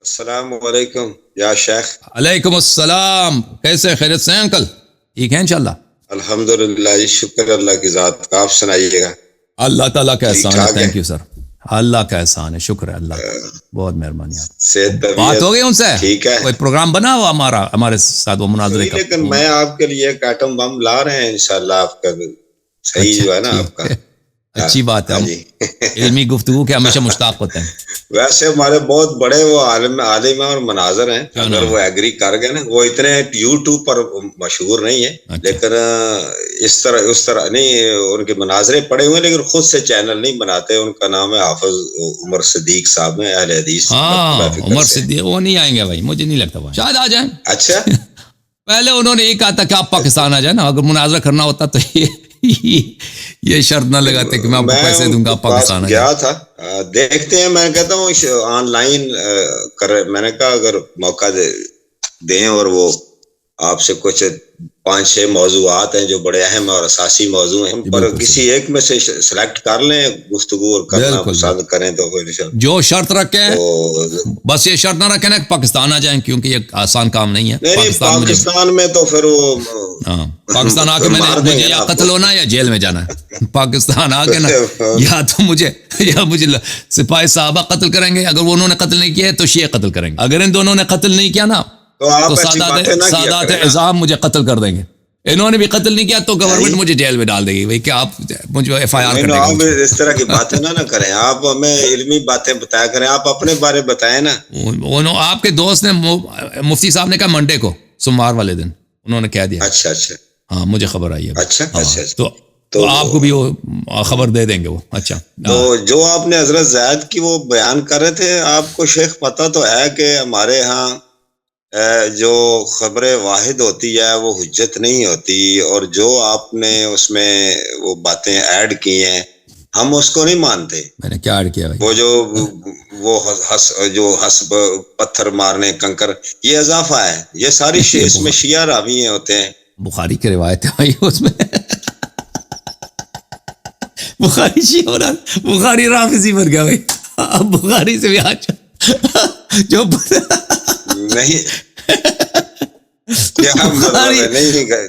السلام علیکم یا شیخ. علیکم السلام. کیسے خیریت سے ہیں انکل؟ ٹھیک ہے انشاءاللہ. الحمدللہ جی، شکر اللہ کی ذات کا. آپ سنائیے گا. اللہ تعالیٰ کا احسان ہے. ٹھیک تھینک یو سر. اللہ کا احسان ہے. شکر ہے اللہ کا. بہت مہربانی آپ. صحت بات ہو گئی ان سے؟ ٹھیک ہے. کوئی پروگرام بنا ہوا ہمارے ساتھ وہ مناظرے کا؟ لیکن میں آپ کے لیے ایک ایٹم بم لا رہے ہیں انشاءاللہ. آپ کا صحیح جو ہے نا آپ کا. اچھی بات ہے. علمی گفتگو کے ہمیشہ مشتاق ہوتے ہیں. ویسے ہمارے بہت بڑے وہ عالم اور مناظر ہیں. اگر وہ ایگری کر گئے نا، وہ اتنے یوٹیوب پر مشہور نہیں ہے، لیکن اس طرح نہیں. ان کے مناظرے پڑے ہوئے لیکن خود سے چینل نہیں بناتے. ان کا نام ہے حافظ عمر صدیق صاحب ہیں، اہل حدیث. عمر صدیق وہ نہیں آئیں گے بھائی، مجھے نہیں لگتا بھائی. شاید آ جائیں. اچھا. پہلے انہوں نے یہ کہا تھا کہ آپ پاکستان آ جائیں نا. اگر مناظرہ کرنا ہوتا تو یہ شرط نہ لگاتے کہ میں آپ کو پیسے دوں گا پاکستان گیا تھا. دیکھتے ہیں. میں کہتا ہوں آن لائن میں نے کہا اگر موقع دیں اور وہ آپ سے کچھ 5-6 موضوعات ہیں جو بڑے اہم اور اساسی موضوع ہیں، پر کسی ایک میں سے سلیکٹ کر لیں گفتگو اور کرنا پسند کریں تو جو شرط رکھیں. بس یہ شرط نہ رکھیں نا کہ پاکستان آ جائیں، کیونکہ یہ آسان کام نہیں ہے. نہیں پاکستان میں تو پھر وہ پاکستان آ کے مجھے یا قتل ہونا یا جیل میں جانا ہے. پاکستان آ کے نا یا تو مجھے سپاہی صحابہ قتل کریں گے، اگر وہ انہوں نے قتل نہیں کیا تو شیعہ قتل کریں گے. اگر ان دونوں نے قتل نہیں کیا نا تو سادات اعظام مجھے قتل کر دیں گے. انہوں نے بھی قتل نہیں کیا تو گورنمنٹ مجھے جیل میں ڈال دے گی. بھائی کیا آپ مجھے ایف آئی آر کریں؟ آپ اس طرح کی باتیں نہ کریں. آپ ہمیں علمی باتیں بتایا کریں. آپ اپنے بارے بتائیں نا. آپ کے دوست نے مفتی صاحب نے کہا منڈے کو، سوموار والے دن انہوں نے کہہ دیا. اچھا اچھا. ہاں مجھے خبر آئی ہے. اچھا تو آپ کو بھی وہ خبر دے دیں گے وہ. اچھا تو جو آپ نے حضرت زید کی وہ بیان کر رہے تھے، آپ کو شیخ پتہ تو ہے کہ ہمارے ہاں جو خبر واحد ہوتی ہے وہ حجت نہیں ہوتی، اور جو آپ نے اس میں وہ باتیں ایڈ کی ہیں ہم اس کو نہیں مانتے. میں نے کیا ایڈ کیا بھائی؟ وہ جو حسب پتھر مارنے کنکر، یہ اضافہ ہے. یہ ساری اس میں شیعہ راوی ہوتے ہیں. بخاری کی روایت ہے بھائی اس میں. بخاری شیعہ بخاری رافضی بن گیا بھائی. اب بخاری سے بھی آج جو نہیں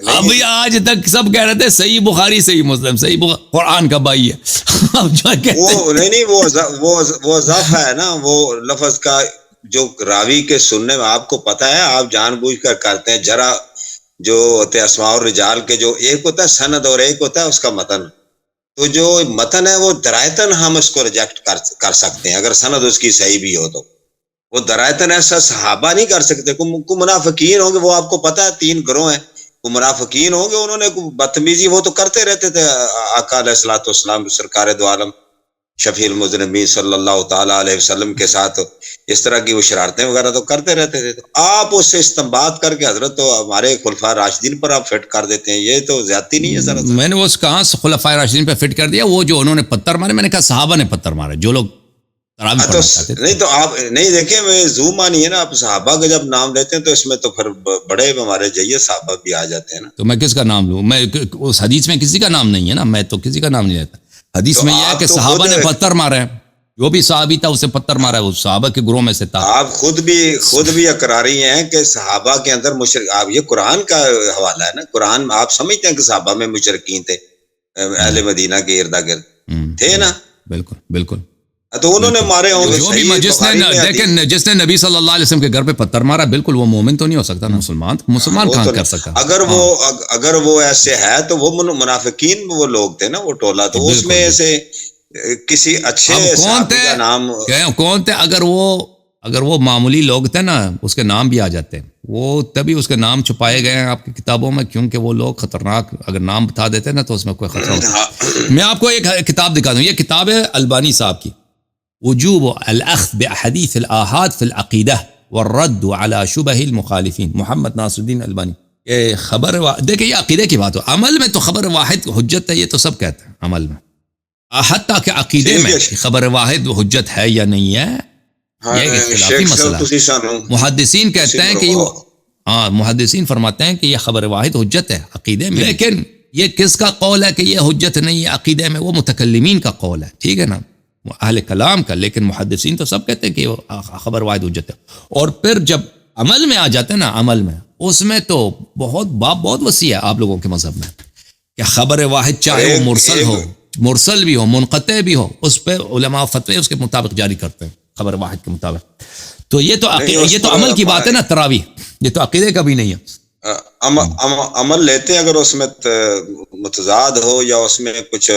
ابھی آج تک سب کہہ رہے تھے صحیح بخاری صحیح مسلم صحیح قرآن کا بھائی ہے. اب جو وہ نہیں وہ اضافہ ہے نا. وہ لفظ کا جو راوی کے سننے میں آپ کو پتہ ہے، آپ جان بوجھ کر کرتے ہیں. جرا جو ہوتے ہیں اسماء الرجال کے، جو ایک ہوتا ہے سند اور ایک ہوتا ہے اس کا متن. تو جو متن ہے وہ درایتن ہم اس کو ریجیکٹ کر سکتے ہیں اگر سند اس کی صحیح بھی ہو. تو وہ درایتن ایسا صحابہ نہیں کر سکتے. کو منافقین ہوں گے، وہ آپ کو پتہ ہے 3 گروہ ہیں. وہ منافقین ہوں گے، انہوں نے بدتمیزی وہ تو کرتے رہتے تھے آقا علیہ الصلوۃ والسلام سرکار دو عالم شفیع المذنبین صلی اللہ تعالیٰ علیہ وسلم کے ساتھ اس طرح کی وہ شرارتیں وغیرہ تو کرتے رہتے تھے. تو آپ اس سے استنباط کر کے حضرت تو ہمارے خلفاء راشدین پر آپ فٹ کر دیتے ہیں. یہ تو زیادتی نہیں ہے سر؟ میں نے وہ کہاں خلفاء راشدین پہ فٹ کر دیا. وہ جو انہوں نے پتھر مارے، میں نے کہا صحابہ نے پتھر مارے. جو لوگ نہیں تو آپ نہیں دیکھیں میں زوم آنی ہے نا. آپ صحابہ کا جب نام لیتے ہیں تو اس میں تو پھر بڑے ہمارے جائیے صحابہ بھی آ جاتے ہیں نا. تو میں کس کا نام لوں؟ میں اس حدیث میں کسی کا نام نہیں ہے نا. میں تو کسی کا نام نہیں لیتا. حدیث میں یہ ہے کہ صحابہ نے پتھر مارے ہیں. جو بھی صحابی تھا اسے پتھر مارا ہے، وہ صحابہ کے گروہ میں سے تھا. آپ خود بھی اقراری ہیں کہ صحابہ کے اندر مشرک. آپ یہ قرآن کا حوالہ ہے نا. قرآن آپ سمجھتے ہیں کہ صحابہ میں مشرکین تھے، اہل مدینہ کے ارد گرد تھے نا. بالکل بالکل. تو انہوں نے مارے ہوں گے. جو بھی جس نے نبی صلی اللہ علیہ وسلم کے گھر پہ پتھر مارا، بالکل وہ مومن تو نہیں ہو سکتا نا. مسلمان کہاں کر سکتا. اگر وہ ایسے ہے تو وہ منافقین وہ لوگ تھے نا، وہ ٹولہ. تو اس میں ایسے کسی اچھے صحابی کا نام کون تھے؟ اگر وہ معمولی لوگ تھے نا، اس کے نام بھی آ جاتے ہیں. وہ تبھی اس کے نام چھپائے گئے ہیں آپ کی کتابوں میں، کیونکہ وہ لوگ خطرناک اگر نام بتا دیتے نا تو اس میں کوئی خطرہ ہوتا. میں آپ کو ایک کتاب دکھا دوں. یہ کتاب ہے البانی صاحب کی، وجوب الاخذ باحاديث الاحاد في العقیدہ والرد على شبہ المخالفین. محمد ناصر الدین البانی. یہ خبر دیکھیں، یہ عقیدے کی بات ہو. عمل میں تو خبر واحد حجت ہے، یہ تو سب کہتے ہیں عمل میں. حتیٰ کہ عقیدے میں خبر واحد حجت ہے یا نہیں ہے، یہ ایک اختلافی مسئلہ. محدثین کہتے ہیں کہ محدثین فرماتے ہیں کہ یہ خبر واحد حجت ہے عقیدے میں. لیکن یہ کس کا قول ہے کہ یہ حجت نہیں ہے عقیدے میں؟ وہ متکلمین کا قول ہے. ٹھیک ہے نا. اہل کلام کا، لیکن محدثین تو سب کہتے ہیں کہ خبر واحد حجت ہے. اور پھر جب عمل میں آ جاتے ہیں نا، عمل میں اس میں تو بہت باب بہت وسیع ہے آپ لوگوں کے مذہب میں، کہ خبر واحد چاہے وہ مرسل ہو، مرسل بھی ہو، منقطع بھی ہو، اس پہ علماء فتوی اس کے مطابق جاری کرتے ہیں خبر واحد کے مطابق. تو یہ تو عمل کی بات ہے نا، تراویح یہ تو عقیدے کا بھی نہیں ہے. عمل لیتے ہیں اگر اس میں متضاد ہو یا اس میں کچھ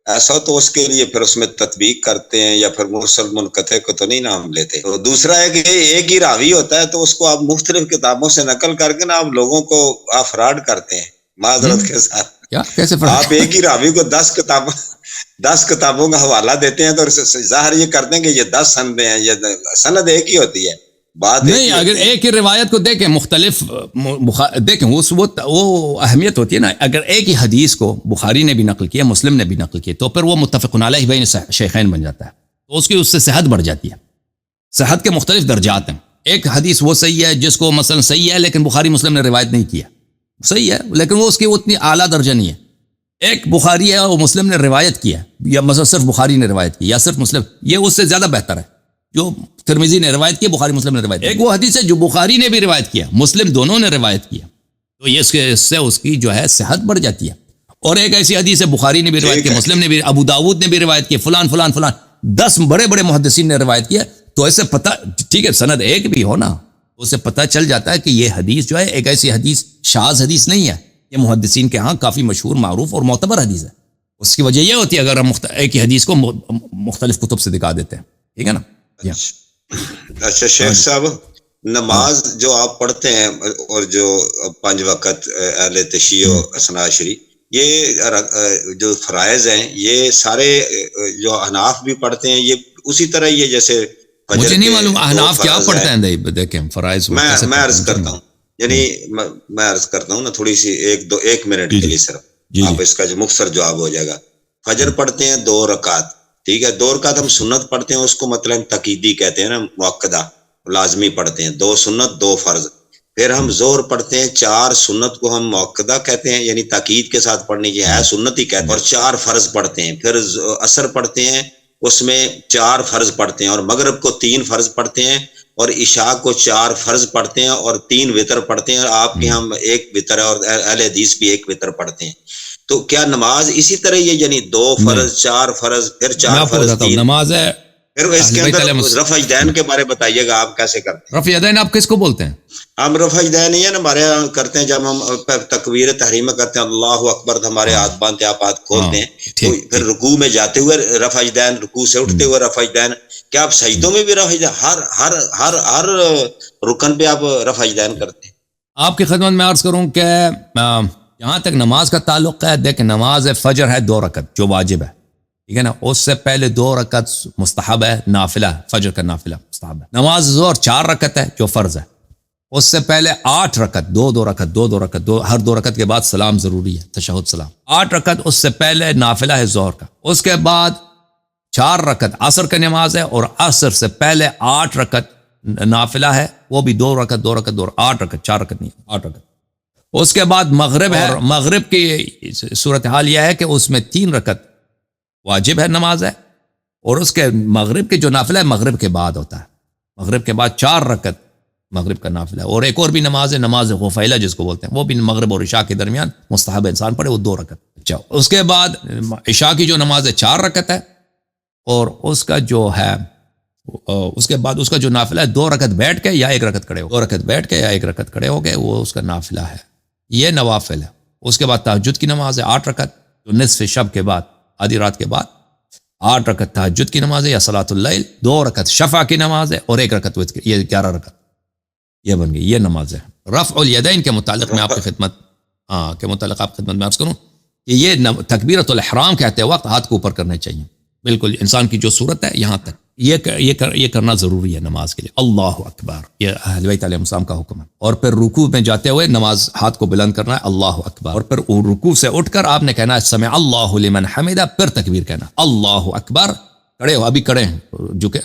ایسا ہو تو اس کے لیے پھر اس میں تطبیق کرتے ہیں، یا پھر مرسل منقطع کو تو نہیں نا ہم لیتے. تو دوسرا ہے کہ ایک ہی راوی ہوتا ہے تو اس کو آپ مختلف کتابوں سے نقل کر کے نا آپ لوگوں کو آپ فراڈ کرتے ہیں معذرت کے ساتھ. کیا کیسے آپ ایک ہی راوی کو 10 کتابوں کا حوالہ دیتے ہیں تو ظاہر یہ کرتے ہیں کہ یہ 10 سندیں ہیں، یہ سند ایک ہی ہوتی ہے. بات نہیں، اگر ایک ہی روایت کو دیکھیں مختلف دیکھیں وہ اہمیت ہوتی ہے نا. اگر ایک ہی حدیث کو بخاری نے بھی نقل کیا، مسلم نے بھی نقل کیا، تو پھر وہ متفق علیہ بین شیخین بن جاتا ہے، تو اس سے صحت بڑھ جاتی ہے. صحت کے مختلف درجات ہیں. ایک حدیث وہ صحیح ہے جس کو مثلا صحیح ہے لیکن بخاری مسلم نے روایت نہیں کیا، صحیح ہے لیکن وہ اس کی اتنی اعلیٰ درجہ نہیں ہے. ایک بخاری ہے اور مسلم نے روایت کیا، یا مثلا صرف بخاری نے روایت کی یا صرف مسلم، یہ اس سے زیادہ بہتر ہے. جو ترمذی نے روایت کی، بخاری مسلم نے روایت کی. ایک وہ حدیث ہے جو بخاری نے بھی روایت کیا، مسلم دونوں نے روایت کیا، تو یہ اس سے اس کی جو ہے صحت بڑھ جاتی ہے. اور ایک ایسی حدیث ہے بخاری نے بھی روایت کی، مسلم نے بھی، ابو داؤد نے بھی روایت کی، فلان فلان فلان 10 بڑے بڑے محدثین نے روایت کیا، تو ایسے پتہ ٹھیک ہے سند ایک بھی ہو نا، اس سے پتہ چل جاتا ہے کہ یہ حدیث جو ہے ایک ایسی حدیث شاذ حدیث نہیں ہے، یہ محدثین کے ہاں کافی مشہور، معروف اور معتبر حدیث ہے. اس کی وجہ یہ ہوتی ہے اگر ہم ایک ہی حدیث کو مختلف کتب سے دکھا دیتے ہیں. ٹھیک ہے نا. اچھا شیخ صاحب، نماز جو آپ پڑھتے ہیں اور جو 5 وقت اہل تشیع و اثنا عشری، یہ جو فرائض ہیں یہ سارے جو احناف بھی پڑھتے ہیں، یہ اسی طرح یہ جیسے مجھے نہیں معلوم احناف کیا پڑھتے ہیں. دیکھیں فرائض میں عرض کرتا ہوں، یعنی میں عرض کرتا ہوں نا تھوڑی سی 1 منٹ کے لیے صرف آپ اس کا جو مختصر جواب ہو جائے گا. فجر پڑھتے ہیں 2 رکعت، ٹھیک ہے. 2 رکعت ہم سنت پڑھتے ہیں، اس کو مطلب تقییدی کہتے ہیں نا، مؤکدہ لازمی پڑھتے ہیں. 2 سنت 2 فرض. پھر ہم ظہر پڑھتے ہیں 4 سنت کو ہم مؤکدہ کہتے ہیں، یعنی تاکید کے ساتھ پڑھنے کی ہے سنت ہی کہتے ہیں، اور 4 فرض پڑھتے ہیں. پھر عصر پڑھتے ہیں، اس میں 4 فرض پڑھتے ہیں، اور مغرب کو 3 فرض پڑھتے ہیں، اور عشاء کو 4 فرض پڑھتے ہیں، اور 3 وتر پڑھتے ہیں. آپ کے ہم 1 وتر ہے، اور اہل حدیث بھی 1 وتر پڑھتے ہیں. تو کیا نماز اسی طرح یہ یعنی 2 فرض 4 فرض پھر 4 فرض 3 نماز ہے؟ پھر اس کے اندر رفع یدین کے بارے بتائیے گا آپ کیسے کرتے ہیں؟ رفع یدین آپ کس کو بولتے ہیں؟ ہم رفع یدین ہی ہے نا ہمارے یہاں کرتے ہیں، جب ہم تکبیر تحریم کرتے ہیں اللہ اکبر، ہمارے ہاتھ باندھتے ہیں، آپ ہاتھ کھولتے ہیں، تو پھر رکوع میں جاتے ہوئے رفع یدین، رکوع سے اٹھتے ہوئے رفع یدین. کیا آپ سجدوں میں بھی رفع یدین ہر رکن پہ آپ رفع یدین کرتے ہیں؟ آپ کی خدمت میں عرض کروں کہ جہاں تک نماز کا تعلق ہے، دیکھیں نماز فجر ہے 2 رکعت جو واجب ہے، ٹھیک ہے نا. اس سے پہلے 2 رکعت مستحب ہے، نافلہ، فجر کا نافلہ مستحب ہے. نماز ظہر 4 رکعت ہے جو فرض ہے. اس سے پہلے 8 رکعت، 2 رکعت، 2 رکعت، ہر 2 رکعت کے بعد سلام ضروری ہے، تشہد سلام. 8 رکعت اس سے پہلے نافلہ ہے ظہر کا. اس کے بعد 4 رکعت عصر کا نماز ہے، اور عصر سے پہلے 8 رکعت نافلہ ہے، وہ بھی 2 رکعت 2 رکعت 2 8 رکعت، 4 رکعت نہیں 8 رکعت. اس کے بعد مغرب ہے، اور مغرب کی صورتحال یہ ہے کہ اس میں 3 رکعت واجب ہے نماز ہے، اور اس کے مغرب کے جو نافلہ ہے مغرب کے بعد ہوتا ہے. مغرب کے بعد 4 رکعت مغرب کا نافلہ ہے. اور ایک اور بھی نماز ہے، نماز غفیلہ جس کو بولتے ہیں، وہ بھی مغرب اور عشاء کے درمیان مستحب انسان پڑھے، وہ 2 رکعت. اچھا، اس کے بعد عشاء کی جو نماز ہے 4 رکعت ہے، اور اس کا جو ہے اس کے بعد اس کا جو نافلہ ہے 2 رکعت بیٹھ کے یا 1 رکعت کھڑے ہو، 2 رکعت بیٹھ کے یا 1 رکعت کھڑے ہو گئے، وہ اس کا نافلہ ہے. یہ نوافل ہے. اس کے بعد تہجد کی نماز ہے 8 رکعت، جو نصف شب کے بعد، آدھی رات کے بعد 8 رکعت تہجد کی نماز ہے یا صلاۃ اللیل، 2 رکعت شفع کی نماز ہے، اور 1 رکعت وتر، یہ 11 رکعت یہ بن گئی. یہ نماز ہے. رفع الیدین کے متعلق میں آپ کی خدمت میں عرض کروں کہ یہ تکبیرۃ الاحرام کہتے وقت ہاتھ کو اوپر کرنے چاہیے، بالکل انسان کی جو صورت ہے یہاں تک یہ کرنا ضروری ہے نماز کے لیے. اللہ اکبر، یہ اہل بیت علیہ السلام کا حکم ہے. اور پھر رکوع میں جاتے ہوئے نماز ہاتھ کو بلند کرنا ہے، اللہ اکبر. اور پھر رکوع سے اٹھ کر آپ نے کہنا ہے سمع اللہ لمن حمدہ، پھر تکبیر کہنا اللہ اکبر. کھڑے ہو، ابھی کھڑے ہیں، جو کہ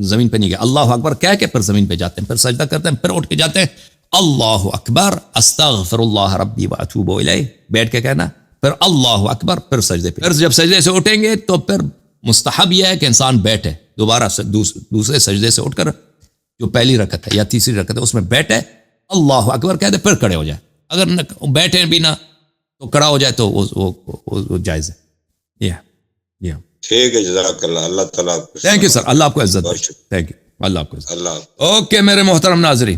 زمین پہ نہیں گئے، اللہ اکبر کہہ کے پھر زمین پہ جاتے ہیں، پھر سجدہ کرتے ہیں، پھر اٹھ کے جاتے ہیں اللہ اکبر استغفر اللہ ربی واتوب الیہ، بیٹھ کے کہنا، پھر اللہ اکبر، پھر سجدے پہ. پھر جب سجدے سے اٹھیں گے تو پھر مستحب یہ ہے کہ انسان بیٹھے دوبارہ دوسرے سجدے سے اٹھ کر جو پہلی رکعت ہے یا تیسری رکعت ہے اس میں بیٹھے اللہ اکبر کہہ دے پھر کھڑے ہو جائے. اگر بیٹھے بھی نہ تو کھڑا ہو جائے تو وہ جائز ہے. یا ٹھیک ہے، جزاک اللہ. اللہ تعالیٰ تھینک یو سر. اللہ آپ کو عزت دے. Thank you. اللہ آپ کو عزت. اللہ. اوکے میرے محترم ناظرین.